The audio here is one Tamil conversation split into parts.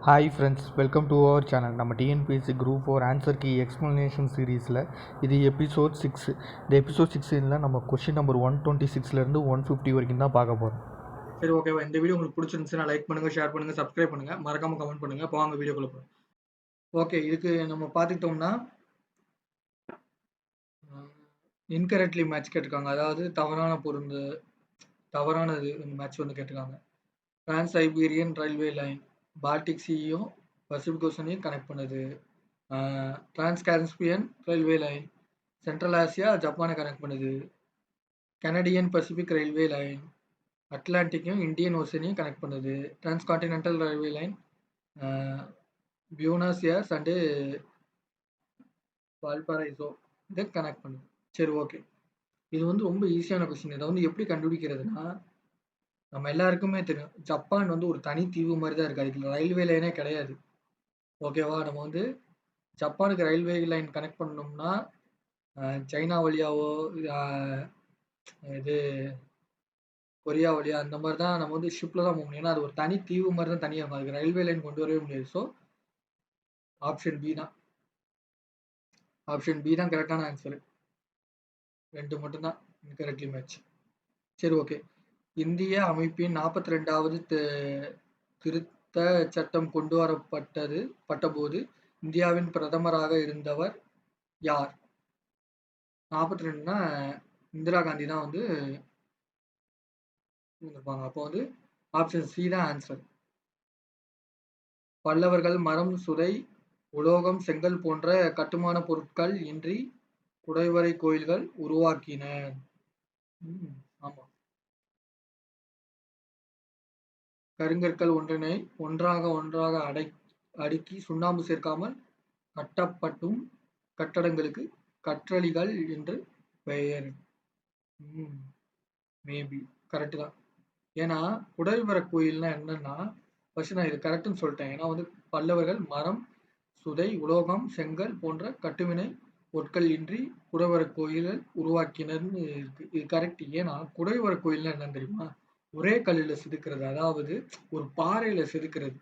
Hi friends, welcome to our channel. நம்ம TNPSC group 4 answer key explanation சீரீஸில் இது எபிசோட் 6. இந்த எபிசோட் 6ல் நம்ம கொஷின் நம்பர் 126லேருந்து 150 வரைக்கும் தான் பார்க்க போகிறோம். சரி, ஓகேவா? இந்த வீடியோ உங்களுக்கு பிடிச்சிருந்துச்சுன்னா லைக் பண்ணுங்கள், ஷேர் பண்ணுங்கள், சப்ஸ்கிரைப் பண்ணுங்கள், மறக்காமல் கமெண்ட் பண்ணுங்கள். இப்போ வாங்க வீடியோக்குள்ள போகிறோம். ஓகே, இதுக்கு நம்ம பார்த்துக்கிட்டோம்னா இன்கரெக்ட்லி மேட்ச் கேட்டிருக்காங்க. அதாவது தவறானது மேட்ச் வந்து கேட்டிருக்காங்க. Trans Siberian railway line Baltic சீயும் பசிபிக் ஓஷனையும் கனெக்ட் பண்ணுது. Trans Caspian railway line Central Asia ஜப்பானை கனெக்ட் பண்ணுது. கனடியன் பசிபிக் ரயில்வே லைன் அட்லாண்டிக்கையும் இந்தியன் ஓஷனையும் கனெக்ட் பண்ணுது. Transcontinental railway line Buenos Aires and Valparaiso இதை கனெக்ட் பண்ணுது. சரி, ஓகே. இது வந்து ரொம்ப ஈஸியான கொஸ்டின். இதை வந்து எப்படி கண்டுபிடிக்கிறதுனா, நம்ம எல்லாருக்குமே தெரியும், ஜப்பான் வந்து ஒரு தனி தீவு மாதிரி தான் இருக்குது. அதுக்கு ரயில்வே லைனே கிடையாது. ஓகேவா? நம்ம வந்து ஜப்பானுக்கு ரயில்வே லைன் கனெக்ட் பண்ணோம்னா சைனா வழியாவோ இது கொரியா வழியா அந்த மாதிரி தான் நம்ம வந்து ஷிப்பில் தான் போக முடியும். ஏன்னா அது ஒரு தனி தீவு மாதிரி தான் தனியாக இருக்கும். அதுக்கு ரயில்வே லைன் கொண்டு வரவே முடியாது. ஸோ ஆப்ஷன் பி தான். ஆப்ஷன் பி தான் கரெக்டான ஆன்சரு. 2 மட்டும்தான் இன்கரெக்ட்லி மேட்ச். சரி, ஓகே. இந்திய அமைப்பின் 42வது திருத்த சட்டம் கொண்டு வரப்பட்டபோது இந்தியாவின் பிரதமராக இருந்தவர் யார்? 42னா இந்திரா காந்தி தான் வந்து இருப்பாங்க. அப்போ வந்து ஆப்ஷன் சி தான் ஆன்சர். பல்லவர்கள் மரம், சுதை, உலோகம், செங்கல் போன்ற கட்டுமான பொருட்கள் இன்றி குடைவரை கோயில்கள் உருவாக்கினர். ஆமா. கருங்கற்கள் ஒன்றாக அடுக்கி சுண்ணாம்பு சேர்க்காமல் கட்டப்பட்டும் கட்டடங்களுக்கு கற்றளிகள் என்று பெயர். மேபி கரெக்ட் தான். ஏன்னா குடைவர கோயில்னா என்னன்னா, ஃபர்ஸ்ட் நான் இது கரெக்டுன்னு சொல்லிட்டேன். ஏன்னா வந்து பல்லவர்கள் மரம், சுதை, உலோகம், செங்கல் போன்ற கட்டுவினை பொருட்கள் இன்றி குடைவர கோயில்கள் உருவாக்கினர்னு இருக்கு. இது கரெக்ட். ஏன்னா குடைவர கோயில்னா என்னன்னு தெரியுமா? ஒரே கல்லில் செதுக்கிறது, அதாவது ஒரு பாறையில செதுக்கிறது.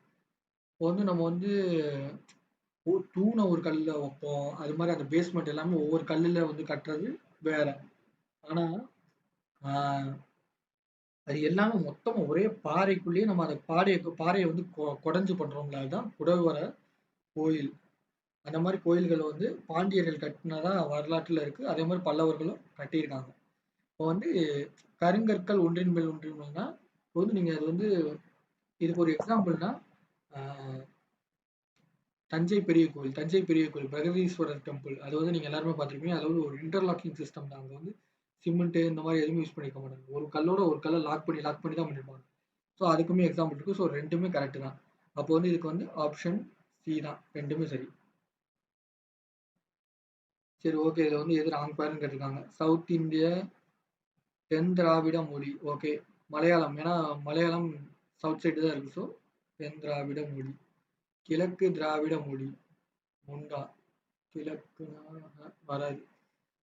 இப்போ வந்து நம்ம வந்து தூணை ஒரு கல்லில் வைப்போம். அது மாதிரி அந்த பேஸ்மெண்ட் எல்லாமே ஒவ்வொரு கல்லில் வந்து கட்டுறது வேற. ஆனா அது எல்லாமே மொத்தமா ஒரே பாறைக்குள்ளேயே நம்ம அந்த பாறையை வந்து குடைஞ்சு பண்றோம்ல, அதுதான் குடைவர கோயில். அந்த மாதிரி கோயில்களை வந்து பாண்டியர்கள் கட்டினதா வரலாற்றுல இருக்கு. அதே மாதிரி பல்லவர்களும் கட்டியிருக்காங்க. இப்போ வந்து கருங்கற்கள் ஒன்றின் மேல் ஒன்றினா இப்போ வந்து நீங்க அது வந்து இதுக்கு ஒரு எக்ஸாம்பிள்னா தஞ்சை பெரிய கோயில் பிரகதீஸ்வரர் டெம்பிள். அது வந்து நீங்க எல்லாருமே பார்த்துருப்பீங்க. அது வந்து ஒரு இன்டர்லாக்கிங் சிஸ்டம் தான். அங்க வந்து சிமெண்ட் இந்த மாதிரி எதுவுமே யூஸ் பண்ணிக்க மாட்டாங்க. ஒரு கல்லோட ஒரு கல்லை லாக் பண்ணி தான் பண்ணிருப்பாங்க. ஸோ அதுக்குமே எக்ஸாம்பிள் இருக்கு. ஸோ ரெண்டுமே கரெக்ட் தான். அப்போ வந்து இதுக்கு வந்து ஆப்ஷன் சி தான். ரெண்டுமே சரி. சரி, ஓகே. இதில் வந்து எது ராங் பேருன்னு கேட்டிருக்காங்க. சவுத் இந்திய தென் திராவிட மொழி. ஓகே, மலையாளம். ஏன்னா மலையாளம் சவுத் சைடு தான் இருக்கு. ஸோ தென் திராவிட மொழி. கிழக்கு திராவிட மொழி முண்டா. கிழக்கு வராது.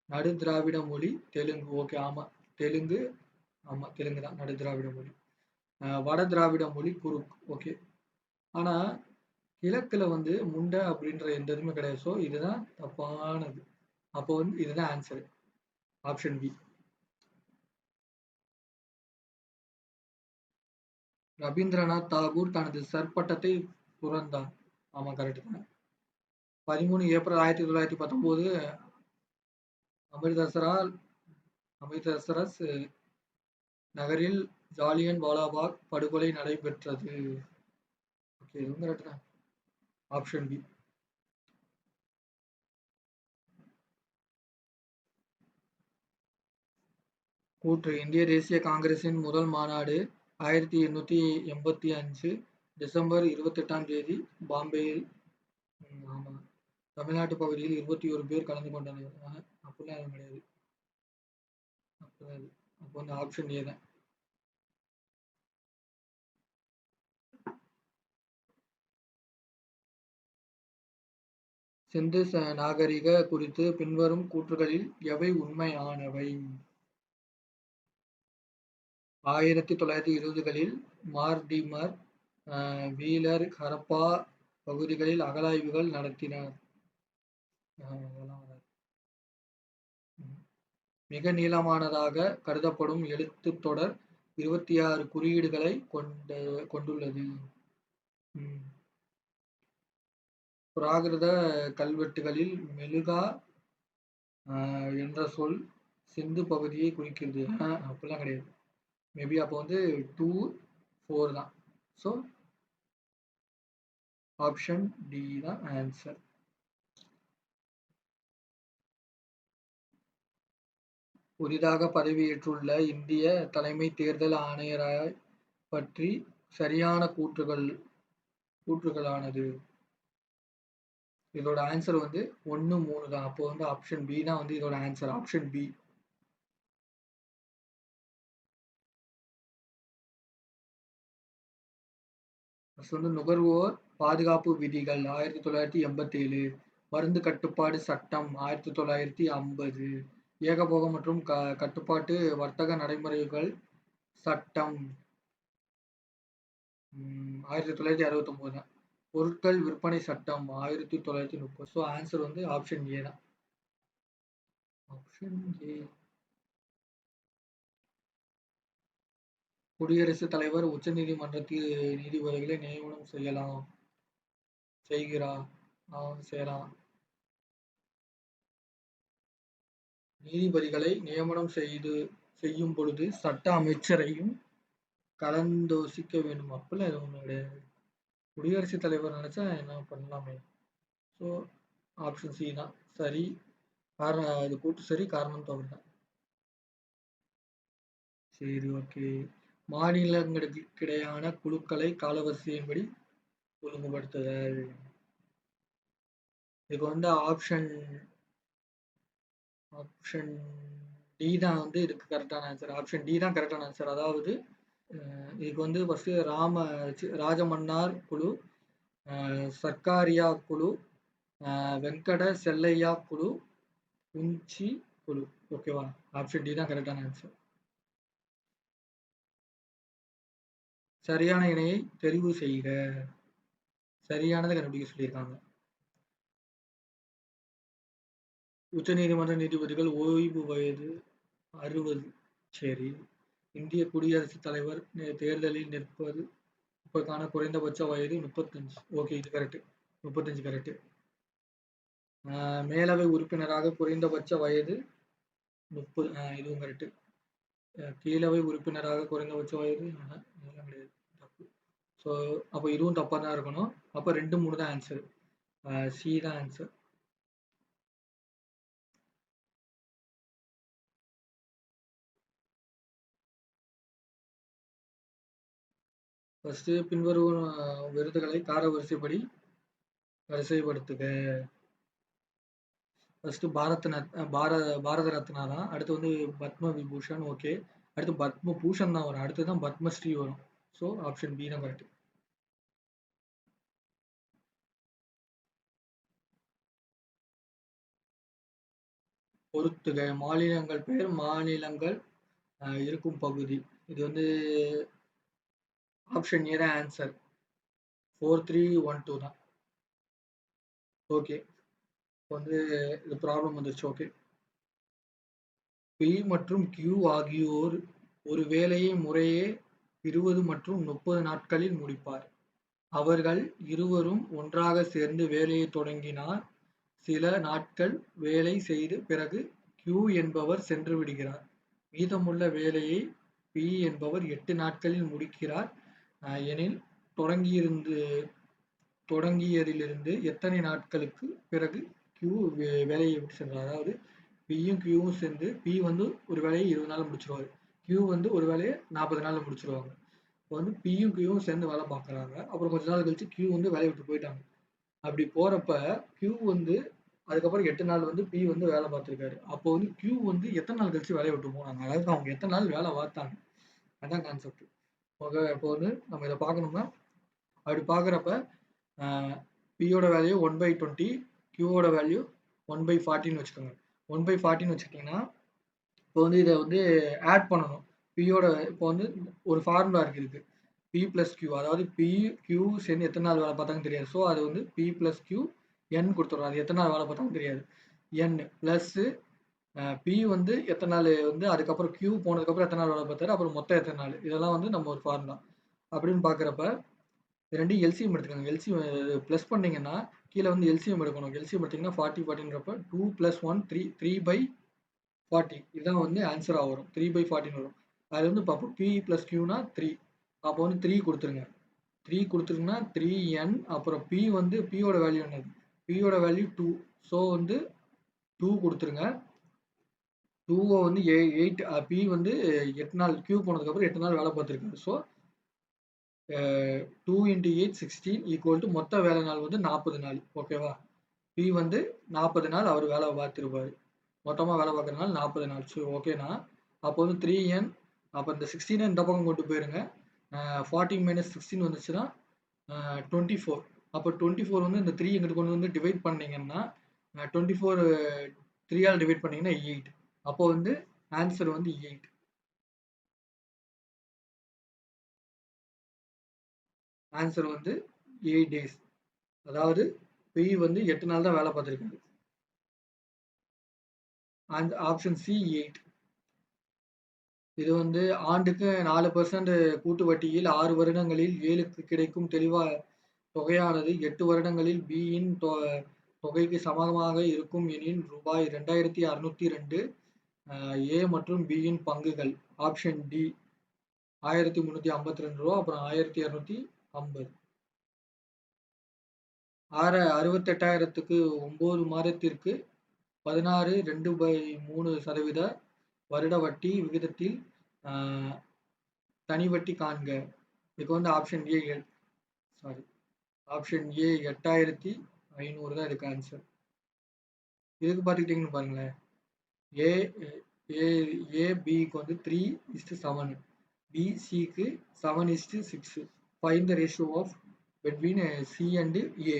நடு திராவிட மொழி தெலுங்கு. ஓகே, ஆமா தெலுங்கு. ஆமா தெலுங்கு தான் நடு திராவிட மொழி. வட திராவிட மொழி குருக். ஓகே. ஆனா கிழக்குல வந்து முண்டை அப்படின்ற எந்த இதுவுமே கிடையாது. ஸோ இதுதான் தப்பானது. அப்போ வந்து இதுதான் answer. Option B. Rabindranath Tagore தனது சர்பட்டத்தை துறந்தார். ஆமா, கரெக்ட் தான். 13 ஏப்ரல் 1919 அமிர்தசரஸ் நகரில் ஜாலியன் வாலாபாக் படுகொலை நடைபெற்றது. ஓகே, இதுவும் கரெக்ட் தான். Option B. கூற்று. இந்திய தேசிய காங்கிரசின் முதல் மாநாடு 1885 டிசம்பர் 28ஆம் தேதி பாம்பேயில். ஆமா. தமிழ்நாட்டு பகுதியில் 21 பேர் கலந்து கொண்டனர். அப்படிலாம் எதுவும் கிடையாது. அப்போ வந்து ஆப்ஷன் ஏ தான். சிந்து நாகரிக குறித்து பின்வரும் கூற்றுகளில் எவை உண்மையானவை? 1920களில் மார்டிமர் வீலர் ஹரப்பா பகுதிகளில் அகழாய்வுகள் நடத்தினார். அதெல்லாம் வராது. மிக நீளமானதாக கருதப்படும் எழுத்துத் தொடர் 26 குறியீடுகளை கொண்டுள்ளது. பிராகிருத கல்வெட்டுகளில் மெலுகா என்ற சொல் சிந்து பகுதியை குறிக்கிறது. அப்படிலாம் கிடையாது. மேபி அப்போ வந்து 2, 4 தான். ஸோ ஆப்ஷன் டி தான் ஆன்சர். புதிதாக பதவியேற்றுள்ள இந்திய தலைமை தேர்தல் ஆணையரை பற்றி சரியான கூற்றுகளானது. இதோட ஆன்சர் வந்து 1, 3 தான். அப்போ வந்து ஆப்ஷன் பி தான் வந்து இதோட ஆன்சர். Option B. வந்து நுகர்வோர் பாதுகாப்பு விதிகள் 1987, மருந்து கட்டுப்பாடு சட்டம் 1950, ஏகபோக மற்றும் கட்டுப்பாட்டு வர்த்தக நடைமுறைகள் சட்டம் 1969 தான். பொருட்கள் விற்பனை சட்டம் 1930. ஸோ ஆன்சர் வந்து ஆப்ஷன் ஏ தான். Option A. குடியரசுத் தலைவர் உச்ச நீதிமன்றத்தில் நீதிபதிகளை நியமனம் செய்யலாம். நீதிபதிகளை நியமனம் செய்யும் பொழுது சட்ட அமைச்சரையும் கலந்தோசிக்க வேண்டும். அப்படிலாம் எதுவும் கிடையாது. குடியரசுத் தலைவர் நினைச்சா என்ன பண்ணலாமே. ஸோ ஆப்ஷன் சி தான் சரி. காரணம் இது கூட்டு சரி, காரணம் தவறு தான். சரி, ஓகே. மாநிலங்களுக்கிடையான குழுக்களை காலவரிசையின்படி ஒழுங்குபடுத்துதல். இதுக்கு வந்து ஆப்ஷன் டி தான் வந்து இதுக்கு கரெக்டான ஆன்சர். ஆப்ஷன் டி தான் கரெக்டான ஆன்சர். அதாவது இதுக்கு வந்து ஃபர்ஸ்ட் ராஜமன்னார் குழு, சர்க்காரியா குழு, வெங்கட செல்லையா குழு, குஞ்சி குழு. ஓகேவா? ஆப்ஷன் டி தான் கரெக்டான ஆன்சர். சரியான இணையை தெரிவு செய்க. சரியானதை கண்டுபிடிக்க சொல்லியிருக்காங்க. உச்ச நீதிமன்ற நீதிபதிகள் ஓய்வு வயது 60. சரி. இந்திய குடியரசுத் தலைவர் தேர்தலில் நிற்பதற்கான குறைந்தபட்ச வயது 35. ஓகே, இது கரெக்ட். 35 கரெக்ட். மேலவை உறுப்பினராக குறைந்தபட்ச வயது 30. இதுவும் கரெக்ட். கீழவை உறுப்பினராக குறைந்தபட்ச வயது அதெல்லாம் கிடையாது. தப்பு. ஸோ அப்போ இதுவும் தப்பாக தான் இருக்கணும். அப்போ 2, 3 தான் ஆன்சர். சி தான் ஆன்சர். ஃபர்ஸ்ட் பின்வரும் விருதுகளை வரிசைப்படுத்துக. ஃபர்ஸ்ட் பாரத ரத்னா தான். அடுத்து வந்து பத்ம விபூஷன். ஓகே. அடுத்து பத்ம பூஷன் தான் வரும். அடுத்து தான் பத்மஸ்ரீ வரும். ஸோ ஆப்ஷன் பி தான் கரெக்ட். பொறுத்துக. மாநிலங்கள் பெயர் மாநிலங்கள் இருக்கும் பகுதி. இது வந்து ஆப்ஷன் ஏ தான் ஆன்சர். 4312 தான். ஓகே. வந்து இது ப்ராப்ளம் வந்துருச்சு. ஓகே. பி மற்றும் கியூ ஆகியோர் ஒரு வேலையை முறையே 20 மற்றும் 30 நாட்களில் முடிப்பார். அவர்கள் இருவரும் ஒன்றாக சேர்ந்து வேலையை தொடங்கினால் சில நாட்கள் வேலை செய்து பிறகு கியூ என்பவர் சென்று விடுகிறார். மீதமுள்ள வேலையை பி என்பவர் 8 நாட்களில் முடிக்கிறார் எனில் தொடங்கியதிலிருந்து எத்தனை நாட்களுக்கு பிறகு கியூ வேலையை விட்டு சென்றார். அதாவது பியும் கியூவும் சேர்ந்து பி வந்து ஒரு வேலையை 20 நாள் முடிச்சிருவாரு. கியூ வந்து ஒரு வேலையை 40 நாள்ல முடிச்சிருவாங்க. இப்போ வந்து பியும் கியூவும் சேர்ந்து வேலை பார்க்குறாங்க. அப்புறம் கொஞ்ச நாள் கழிச்சு கியூ வந்து வேலையை விட்டு போயிட்டாங்க. அப்படி போறப்ப கியூ வந்து அதுக்கப்புறம் 8 நாள் வந்து பி வந்து வேலை பார்த்துருக்காரு. அப்போ வந்து கியூ வந்து எத்தனை நாள் கழிச்சு வேலையை விட்டு போனாங்க. அதாவது அவங்க எத்தனை நாள் வேலை பார்த்தாங்க. அதான் கான்செப்ட். ஓகே. இப்போ வந்து நம்ம இதை பார்க்கணும்னா அப்படி பார்க்குறப்ப பியோட வேல்யூ 1/20, கியூவோட வேல்யூ 1/40 வச்சுக்கோங்க. 1/40 வச்சுக்கிட்டிங்கன்னா இப்போ வந்து இதை வந்து ஆட் பண்ணணும். பியோட இப்போ வந்து ஒரு ஃபார்முலா இருக்கு இதுக்கு. பி ப்ளஸ் கியூ, அதாவது பி கியூ சேர்ந்து எத்தனை நாள் வேலை பார்த்தாங்கன்னு தெரியாது. ஸோ அது வந்து பி ப்ளஸ் கியூ என் கொடுத்துரும். அது எத்தனை நாள் வேலை பார்த்தாங்கன்னு தெரியாது. என் ப்ளஸ்ஸு பி வந்து எத்தனை நாள் வந்து அதுக்கப்புறம் கியூ போனதுக்கப்புறம் எத்தனை நாள் வேலை பார்த்தாரு, அப்புறம் மொத்தம் எத்தனை நாள், இதெல்லாம் வந்து நம்ம ஒரு ஃபார்முலா அப்படின்னு பார்க்குறப்ப ரெண்டையும் எல்சிஎம் எடுத்துக்கோங்க. எல்சிஎம் ப்ளஸ் பண்ணீங்கன்னா கீழே வந்து எல்சிஎம் எடுக்கணும். எல்சிஎம் எடுத்தீங்கன்னா 40 40ன்றப்ப 2 + 1 3/40 இதுதான் வந்து ஆன்சராக வரும். 3/40 வரும். அது வந்து பார்ப்போம் பி ப்ளஸ் கியூனா 3, அப்போ வந்து 3 கொடுத்துருங்க. 3 கொடுத்துருங்கன்னா 3n, அப்புறம் பி வந்து பியோட வேல்யூ என்னது, பியோட வேல்யூ 2, ஸோ வந்து 2 கொடுத்துருங்க. 2 வந்து 8, பி வந்து 8 நாள் கியூ போனதுக்கப்புறம் 8 நாள் வேலை பார்த்துருக்காரு. ஸோ 2 × 8 16 = மொத்த வேலை நாள் வந்து 40 நாள். ஓகேவா? பி வந்து 40 நாள் அவர் வேலை பார்த்துருப்பாரு. மொத்தமாக வேலை பார்க்குற நாள் 40 நாள். ஸோ ஓகேண்ணா. அப்போ வந்து 3n, அப்போ இந்த 16 இந்த பக்கம் கொண்டு போயிருங்க. 40 - 16 வந்துச்சுன்னா 24. அப்போ 24 வந்து இந்த 3 இங்கிட்டு கொண்டு வந்து டிவைட் பண்ணீங்கன்னா 24 3ஆல் டிவைட் பண்ணீங்கன்னா 8. அப்போ வந்து ஆன்சர் வந்து 8. ஆன்சர் வந்து 8 டேஸ். அதாவது பி வந்து 8 நாள் தான் வேலை பார்த்துருக்காரு. அந்த ஆப்ஷன் சி 8. இது வந்து ஆண்டுக்கு 4% கூட்டு வட்டியில் 6 வருடங்களில் 7க்கு கிடைக்கும் தொகையானது 8 வருடங்களில் பியின் தொகைக்கு சமமாக இருக்கும் எனில் ரூபாய் 2602. ஏ மற்றும் பியின் பங்குகள். ஆப்ஷன் டி 1352 ரூபா, அப்புறம் 1250. 68,000க்கு 9 மாதத்திற்கு 16 2/3% வருட வட்டி விகிதத்தில் தனி வட்டி காண்க. இதுக்கு வந்து ஆப்ஷன் ஏ 8,500 தான் இதுக்கு ஆன்சர். இதுக்கு பார்த்துக்கிட்டிங்கன்னு பாருங்களேன், ஏபிக்கு வந்து 3:7, பிசிக்கு 7:6. Find the ratio of between C and A.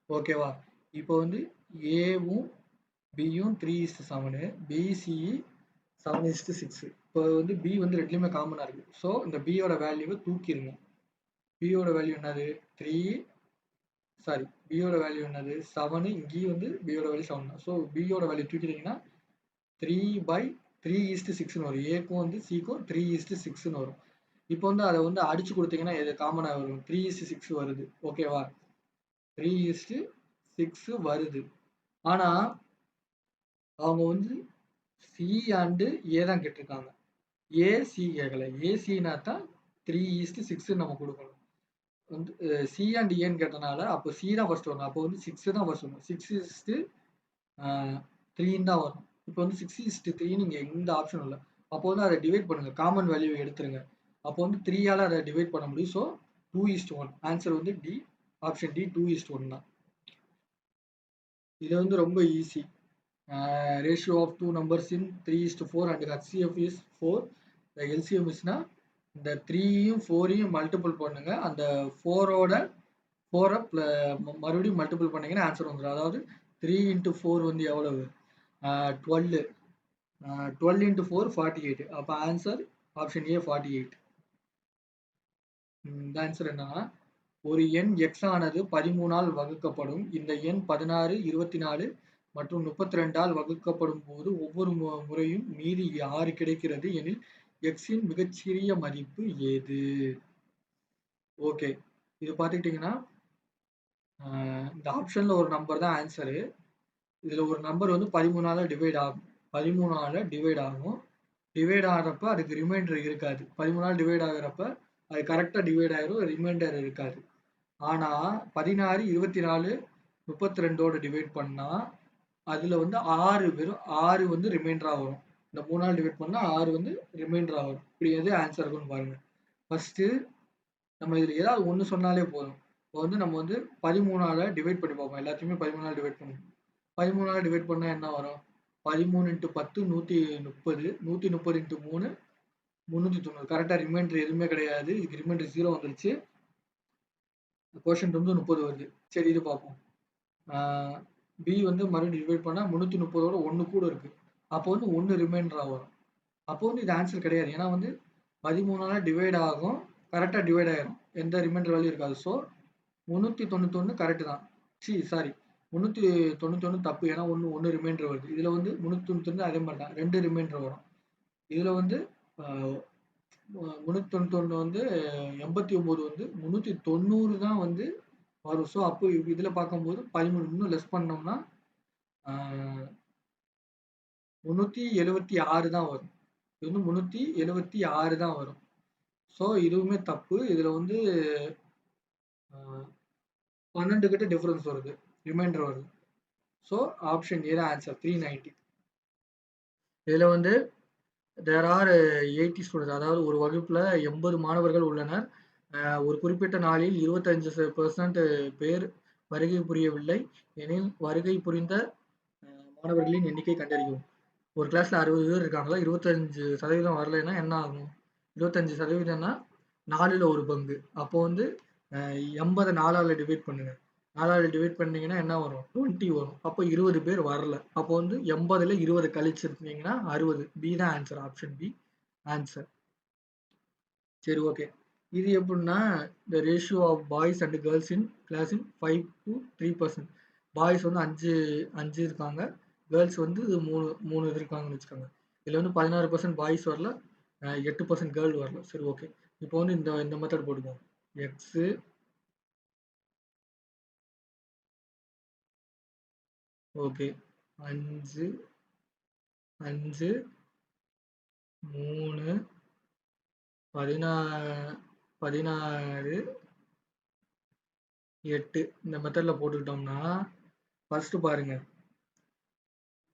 ஓகேவா? இப்போ வந்து ஏவும் பியும் 3:7, பிசி 7:6. இப்போ வந்து பி வந்து ரெண்டுலையுமே காமனாக இருக்குது. ஸோ இந்த பியோட வேல்யூவை தூக்கிடுங்க. பியோட வேல்யூ என்னது 3, பியோட வேல்யூ என்னது 7, இங்கேயும் வந்து பியோட வேல்யூ 7 தான். ஸோ பியோட வேல்யூ தூக்கிட்டீங்கன்னா 3/3:6 வரும். ஏக்கும் வந்து சிக்கும் 3:6 வரும். இப்போ வந்து அதை வந்து அடிச்சு கொடுத்தீங்கன்னா எது காமனாக வரும், 3:6 வருது. ஓகேவா? 3:6 வருது. ஆனால் அவங்க வந்து சி அண்டு ஏ தான் கேட்டிருக்காங்க. ஏசி கேட்கல. ஏசினா தான் 3:6 நம்ம கொடுக்கணும். வந்து சி அண்ட் ஏன்னு கேட்டனால அப்போ சி தான் ஃபர்ஸ்ட் வரணும். அப்போ வந்து 6 தான் ஃபர்ஸ்ட் வரணும். 6:3 தான் வரும். இப்போ வந்து 6:3 நீங்கள் எந்த ஆப்ஷனும் இல்லை. அப்போ வந்து அதை டிவைட் பண்ணுங்க. காமன் வேல்யூ எடுத்துருங்க. அப்போ வந்து 3ஆல் அதை டிவைட் பண்ண முடியும். ஸோ 2:1. ஆன்சர் வந்து டி, ஆப்ஷன் டி 2:1 தான். இது வந்து ரொம்ப easy. Ratio of 2 numbers in 3:4 and HCF is 4. The LCM isனா இந்த 3யும் 4யும் மல்டிபிள் பண்ணுங்க. அந்த 4ஓட 4 மறுபடியும் மல்டிபிள் பண்ணீங்கன்னா ஆன்சர் வந்துடும். அதாவது 3 × 4 வந்து எவ்வளவு, 12. 12 × 4 48. அப்போ ஆன்சர் ஆப்ஷன் ஏ 48. இந்த ஆன்சர் என்னன்னா, ஒரு எண் x ஆனது 13ஆல் வகுக்கப்படும். இந்த எண் 16, 24 மற்றும் 32ஆல் வகுக்கப்படும் போது ஒவ்வொரு முறையும் மீதி 6 கிடைக்கிறது எனில் எக்ஸின் மிகச்சிறிய மதிப்பு ஏது? ஓகே, இது பார்த்துக்கிட்டிங்கன்னா இந்த ஆப்ஷனில் ஒரு நம்பர் தான் ஆன்சரு. இதில் ஒரு நம்பர் வந்து 13ஆல் டிவைட் ஆகும். 13ஆல் டிவைட் ஆகும். டிவைட் ஆகிறப்ப அதுக்கு ரிமைண்டர் இருக்காது. 13ஆல் டிவைட் ஆகிறப்ப அது கரெக்டாக டிவைட் ஆகிரும், ரிமைண்டர் இருக்காது. ஆனால் 16, 24, 32ஓட டிவைட் பண்ணால் அதில் வந்து 6 வெறும் 6 வந்து ரிமைண்டராக வரும். இந்த 3ஆல் டிவைட் பண்ணால் 6 வந்து ரிமைண்டராக வரும். இப்படி எது ஆன்சர் இருக்குன்னு பாருங்கள். ஃபஸ்ட்டு நம்ம இதில் ஏதாவது ஒன்று சொன்னாலே போதும். இப்போ வந்து நம்ம வந்து 13ஆல் டிவைட் பண்ணி பார்ப்போம். எல்லாத்தையுமே 13ஆல் டிவைட் பண்ணுவோம். 13ஆல் டிவைட் பண்ணால் என்ன வரும்? 13 × 10 130. 130 × 3 390. கரெக்டாக ரிமைண்டர் எதுவுமே கிடையாது. இதுக்கு ரிமைண்டர் 0 வந்துருச்சு. கோஷன்ட் வந்து 30 வருது. சரி, இது பார்ப்போம். பி வந்து மறுபடியும் டிவைட் பண்ணால் 330ஓட 1 கூட இருக்குது. அப்போ வந்து 1 ரிமைண்டராக வரும். அப்போ வந்து இது ஆன்சர் கிடையாது. ஏன்னா வந்து 13ஆல் டிவைட் ஆகும், கரெக்டாக டிவைட் ஆயிரும், எந்த ரிமைண்டர் வேல்யூ இருக்காது. ஸோ 391 கரெக்டு தான். சாரி 391 தப்பு, ஏன்னா ஒன்று ரிமைண்டர் வருது. இதில் வந்து 391 அதே மாதிரி தான் 2 ரிமைண்டர் வரும். இதில் வந்து 391 வந்து 89 வந்து 390 தான் வந்து வரும். ஸோ அப்போ இதில் பார்க்கும்போது 13 இன்னும் லெஸ் பண்ணோம்னா 376 தான் வரும். இது வந்து 376 தான் வரும். ஸோ இதுவுமே தப்பு. இதில் வந்து 12 கிட்ட டிஃபரன்ஸ் வருது, ரிமைண்டர் வருது. ஸோ ஆப்ஷன் ஏ தான் ஆன்சர் 390. இதில் வந்து தேர் ஆர் 80 ஸ்டூடெண்ட்ஸ், அதாவது ஒரு வகுப்பில் 80 மாணவர்கள் உள்ளனர். ஒரு குறிப்பிட்ட நாளில் 25% பேர் வருகை புரியவில்லை எனில் வருகை புரிந்த மாணவர்களின் எண்ணிக்கை கண்டறியும். ஒரு கிளாஸில் 60 பேர் இருக்காங்களா, 25% வரலைன்னா என்ன ஆகும்? 25%னா 4ல் ஒரு பங்கு. அப்போ வந்து 80 4ஆல் டிவைட் பண்ணுங்க. 4ஆல் டிவைட் பண்ணீங்கன்னா என்ன வரும்? 20 வரும். அப்போ 20 பேர் வரல. அப்போ வந்து 80ல் 20 கழிச்சிருந்தீங்கன்னா 60. பி தான் ஆன்சர், ஆப்ஷன் பி ஆன்சர். சரி, ஓகே. இது எப்படின்னா the ratio of boys and girls in class in 5 to 3%. Boys வந்து 5 இருக்காங்க, கேர்ள்ஸ் வந்து 3 இது இருக்காங்கன்னு வச்சுக்கோங்க. இதில் வந்து 16% பாய்ஸ் வரல, 8% கேர்ள் வரல. சரி, ஓகே. இப்போ வந்து இந்த மெத்தட் போட்டுக்கோங்க. எக்ஸு ஓகே 5 5 3 16 8 இந்த மெத்தடில் போட்டுக்கிட்டோம்னா ஃபர்ஸ்ட் பாருங்க,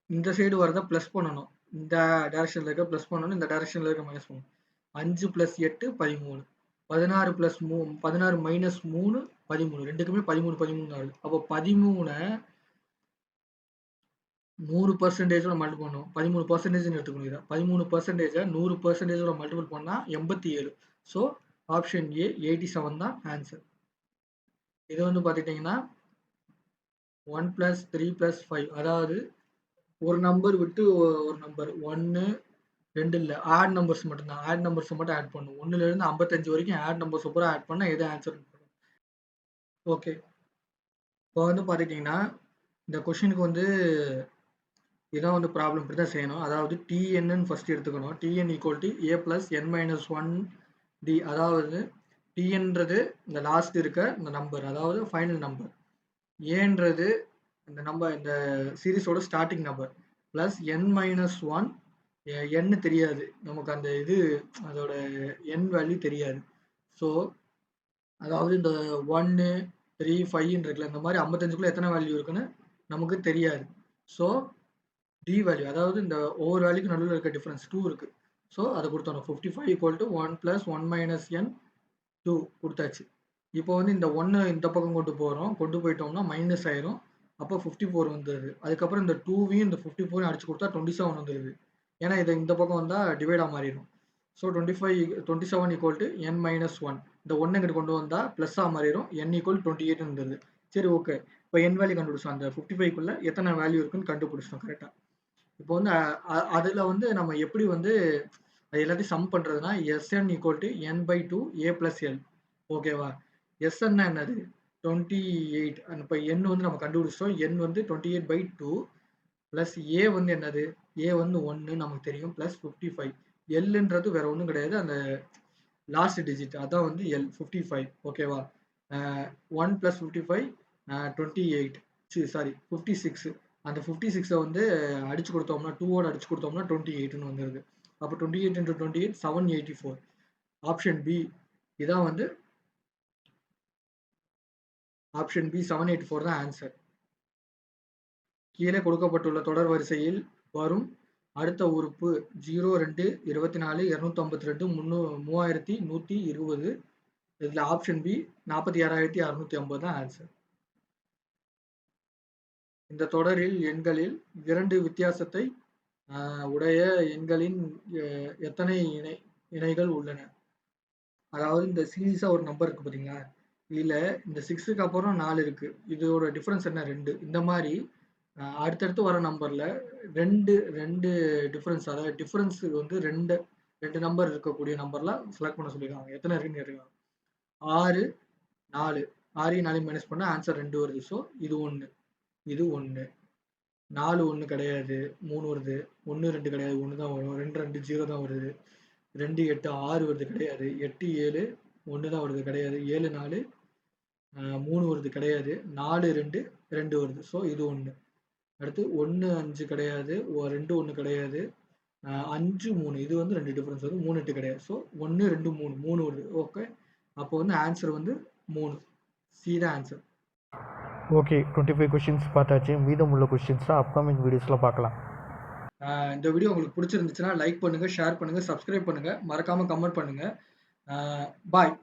இந்த சைடு வரதை ப்ளஸ் பண்ணணும், இந்த டைரக்ஷனில் இருக்க ப்ளஸ் பண்ணணும், இந்த டைரக்ஷனில் இருக்க மைனஸ் பண்ணணும். 5 + 8 13, 16 + 16 - 3 13, ரெண்டுக்குமே 13 13 ஆகுது. அப்போ 13 100%ஓட மல்டிபிள் பண்ணணும். 13% எடுத்துக்கணும். இதை 13% 100% மல்டிபிள் பண்ணால் 87. ஸோ ஆப்ஷன் ஏ 87 தான் ஆன்சர். இது வந்து பார்த்துட்டிங்கன்னா 1 + 3 + 5, அதாவது ஒரு நம்பர் விட்டு ஒரு நம்பர் 1 2 இல்லை, ஆட் நம்பர்ஸ் மட்டும்தான். ஆட் நம்பர்ஸ் மட்டும் ஆட் பண்ணும். 1லேருந்து 55 வரைக்கும் ஆட் நம்பர்ஸ் பூரா ஆட் பண்ணால் எது ஆன்சர்? ஓகே. இப்போ வந்து பார்த்துட்டிங்கன்னா இந்த கொஷினுக்கு வந்து இதான் வந்து ப்ராப்ளம், இப்படி தான் செய்யணும். அதாவது டிஎன்னு ஃபர்ஸ்ட் எடுத்துக்கணும். T n equal to a plus n - 1 d, அதாவது டிஎன்றது இந்த லாஸ்ட் இருக்க இந்த நம்பர், அதாவது ஃபைனல் நம்பர். ஏன்றது இந்த நம்பர், இந்த சீரிஸோட starting number, plus n - 1, n தெரியாது நமக்கு, அந்த இது அதோட n வேல்யூ தெரியாது. ஸோ அதாவது இந்த 1 3 5 இருக்குல்ல, இந்த மாதிரி 55க்குள்ள எத்தனை வேல்யூ இருக்குன்னு நமக்கு தெரியாது. ஸோ டி வேல்யூ, அதாவது இந்த ஒவ்வொரு வேல்யூக்கு நடுவில் இருக்க டிஃபரன்ஸ் 2 இருக்கு. ஸோ அதை கொடுத்தோம். 55 = 1 + 1 - n 2 கொடுத்தாச்சு. இப்போ வந்து இந்த 1 இந்த பக்கம் கொண்டு போயிட்டோம்னா மைனஸ் ஆயிரும். அப்போ 54 வந்துடுது. அதுக்கப்புறம் இந்த 2வையும் இந்த 54 அடிச்சு கொடுத்தா 27 வந்துடுது. ஏன்னா இதை இந்த பக்கம் வந்தால் டிவைடாக மாறிடும். So 27 = n - 1. இந்த 1 இங்கிட்டு கொண்டு வந்தால் ப்ளஸ்ஸாக மாறிடும். n = 28 வந்துடுது. சரி, ஓகே. இப்போ n வேல்யூ கண்டுபிடிச்சோம். அந்த 55க்குள்ள எத்தனை வேல்யூ இருக்குன்னு கண்டுபிடிச்சிட்டோம் கரெக்டாக. இப்போ வந்து அதில் வந்து நம்ம எப்படி வந்து எல்லாத்தையும் சம் பண்ணுறதுனா, Sn = n/2 a + l. ஓகேவா? Sn என்னது? 28. இப்போ n வந்து நம்ம கண்டுபிடிச்சிட்டோம். n வந்து 28/2 ப்ளஸ் a வந்து என்னது? a வந்து 1 நமக்கு தெரியும், ப்ளஸ் 55. எல்ன்றது வேற ஒன்றும் கிடையாது, அந்த லாஸ்ட் டிஜிட், அதான் வந்து எல் 55. ஓகேவா? 1 + 55 28, சாரி 56. அந்த 56 வந்து அடிச்சு கொடுத்தோம்னா 2ஓட அடிச்சு கொடுத்தோம்னா 28ன்னு வந்துடுது. அப்போ 28 × 28 784. ஆப்ஷன் பி இதான் வந்து ஆப்ஷன் பி 784 தான் ஆன்சர். கீழே கொடுக்கப்பட்டுள்ள தொடர் வரிசையில் வரும் அடுத்த உறுப்பு 0 2 24 252 3120. இதில் ஆப்ஷன் பி 46650 தான் ஆன்சர். இந்த தொடரில் எண்களில் 2 வித்தியாசத்தை உடைய எண்களின் எத்தனை இணைகள் உள்ளன? அதாவது இந்த சீரீஸாக ஒரு நம்பர் இருக்குது பார்த்தீங்களா, இதில் இந்த 6க்கு அப்புறம் 4 இருக்குது, இதோட டிஃப்ரென்ஸ் என்ன? 2. இந்த மாதிரி அடுத்தடுத்து வர நம்பரில் ரெண்டு டிஃப்ரென்ஸ், அதாவது டிஃப்ரென்ஸ் வந்து 2 நம்பர் இருக்கக்கூடிய நம்பர்லாம் செலக்ட் பண்ண சொல்லியிருக்காங்க. எத்தனை இருக்குன்னு கேட்டிருக்காங்க. 6, 4 6யும் 4யும் மைனஸ் பண்ணா ஆன்சர் 2 வருது. ஸோ இது 1, இது 1. 4 1 கிடையாது. 3 வருது. 1 2 கிடையாது. 1 தான் வரும். 2 2 0 தான் வருது. 2 8 6 வருது கிடையாது. 8 7 1 தான் வருது கிடையாது. 7 4 3 வருது கிடையாது. 4 2 2 வருது. ஸோ இது 1. அடுத்து 1 5 கிடையாது. 2 1 கிடையாது. 5 3 இது வந்து 2 டிஃபரன்ஸ் வருது. 3 8 கிடையாது. ஸோ 1 2 3 3 வருது. ஓகே. அப்போ வந்து ஆன்சர் வந்து 3. சி தான் ஆன்சர். ஓகே, 25 கொஷின்ஸ் பார்த்தாச்சு. மீதமுள்ள கொஷின்ஸை அப்கமிங் வீடியோஸில் பார்க்கலாம். இந்த வீடியோ உங்களுக்கு பிடிச்சிருந்துச்சுன்னா லைக் பண்ணுங்க, ஷேர் பண்ணுங்க, சப்ஸ்கிரைப் பண்ணுங்க. மறக்காம கமெண்ட் பண்ணுங்க. பாய்.